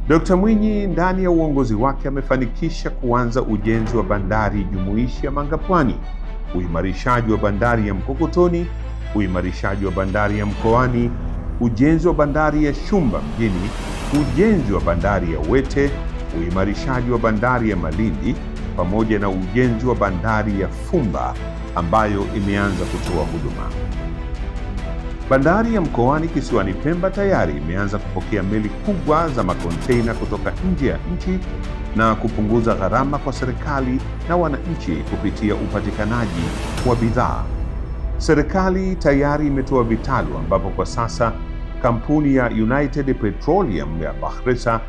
Dkt. Mwinyi ndani ya uongozi wake amefanikisha kuanza ujenzi wa bandari jumuishi ya Mangapwani, uimarishaji wa bandari ya Mkokotoni, uimarishaji wa bandari ya Mkoani, ujenzi wa bandari ya Shumba mjini, ujenzi wa bandari ya Wete, uimarishaji wa bandari ya Malindi pamoja na ujenzi wa bandari ya Fumba ambayo imeanza kutoa huduma. Bandari ya Mkoani kisiwani Pemba tayari imeanza kupokea meli kubwa za makonteina kutoka nje ya nchi na kupunguza gharama kwa serikali na wananchi kupitia upatikanaji wa bidhaa. Serikali tayari imetoa vitalu ambapo kwa sasa kampuni ya United Petroleum ya Bakhresa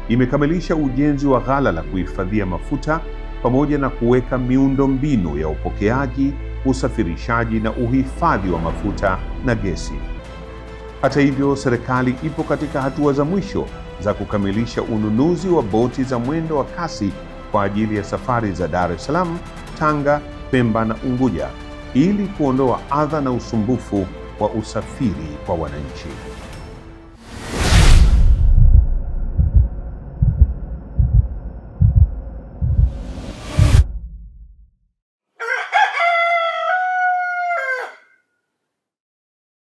imekamilisha ujenzi wa ghala la kuhifadhia mafuta pamoja na kuweka miundombinu ya upokeaji, usafirishaji na uhifadhi wa mafuta na gesi. Hata hivyo, serikali ipo katika hatua za mwisho za kukamilisha ununuzi wa boti za mwendo wa kasi kwa ajili ya safari za Dar es Salaam, Tanga, Pemba na Unguja ili kuondoa adha na usumbufu wa usafiri kwa wananchi.